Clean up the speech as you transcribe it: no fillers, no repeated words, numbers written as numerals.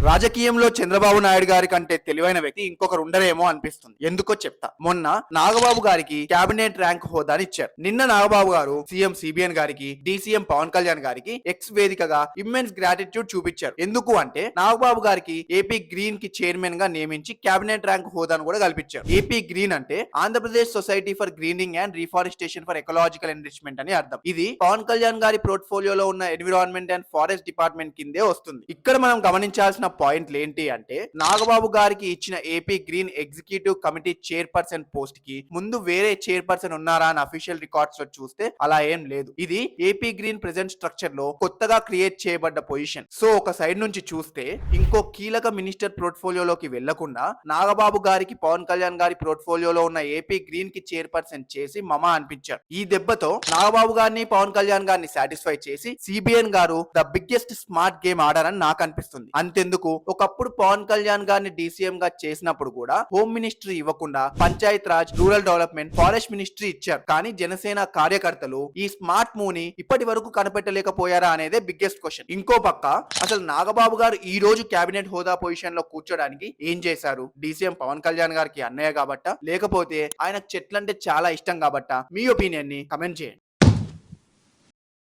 రాజకీయంలో చంద్రబాబు నాయుడు గారి కంటే తెలివైన వ్యక్తి ఇంకొకరు ఉండరేమో అనిపిస్తుంది. ఎందుకో చెప్తా. మొన్న నాగబాబు గారికి కేబినెట్ ర్యాంక్ హోదాని ఇచ్చారు. నిన్న నాగబాబు గారు సీఎం సిబిఎన్ గారికి, డీసీఎం పవన్ కళ్యాణ్ గారికి ఎక్స్ వేదికగా ఇమ్మెన్స్ గ్రాటిట్యూడ్ చూపించారు. ఎందుకు అంటే నాగబాబు గారికి ఏపీ గ్రీన్ కి చైర్మన్ గా నియమించి కేబినెట్ ర్యాంక్ హోదాను కూడా కల్పించారు. ఏపీ గ్రీన్ అంటే Andhra Pradesh society for greening and reforestation for ecological enrichment అని అర్థం. ఇది పవన్ కళ్యాణ్ గారి పోర్ట్ఫోలియోలో ఉన్న ఎన్విరాన్మెంట్ అండ్ ఫారెస్ట్ డిపార్ట్మెంట్ కిందే వస్తుంది. ఇక్కడ మనం గమనించాల్సిన పాయింట్లు ఏంటి అంటే నాగబాబు గారికి ఇచ్చిన AP green executive committee chairperson post కి ముందు వేరే చైర్పర్సన్ ఉన్నారా అని అఫీషియల్ రికార్డ్స్ లో చూస్తే అలా ఏం లేదు. ఇది ఏపీ గ్రీన్ ప్రెజెంట్ స్ట్రక్చర్ లో కొత్తగా క్రియేట్ చేయబడ్డ పొజిషన్. సో ఒక సైడ్ నుంచి చూస్తే ఇంకో కీలక మినిస్టర్ పోర్ట్ఫోలియోలోకి వెళ్లకుండా నాగబాబు గారికి పవన్ కళ్యాణ్ గారి పోర్ట్ఫోలియోలో ఉన్న ఏపీ గ్రీన్ కి చైర్పర్సన్ చేసి మమా అనిపించారు. ఈ దెబ్బతో నాగబాబు గారిని పవన్ కళ్యాణ్ గారిని సాటిస్ఫై చేసి సిబిఎన్ గారు ద బిగ్గెస్ట్ స్మార్ట్ గేమ్ ఆడారని నాకు అనిపిస్తుంది. అంతెందుకు ఒకప్పుడు పవన్ కళ్యాణ్ గారిని డీసీఎం గా చేసినప్పుడు కూడా హోమ్ మినిస్ట్రీ ఇవ్వకుండా Panchayat Raj, rural development, forest ministry ఇచ్చారు. కానీ జనసేన కార్యకర్తలు ఈ స్మార్ట్ మూవ్ ని ఇప్పటి వరకు కనిపెట్టలేకపోయారా అనేదే బిగ్గెస్ట్ క్వశ్చన్. ఇంకో పక్క అసలు నాగబాబు గారు ఈ రోజు కేబినెట్ హోదా పొజిషన్ లో కూర్చోడానికి ఏం చేశారు? డీసీఎం పవన్ కళ్యాణ్ గారికి అన్నయ్య కాబట్ట, లేకపోతే ఆయన చెట్లంటే చాలా ఇష్టం కాబట్ట? మీ ఒపీనియన్ ని కమెంట్ చేయండి.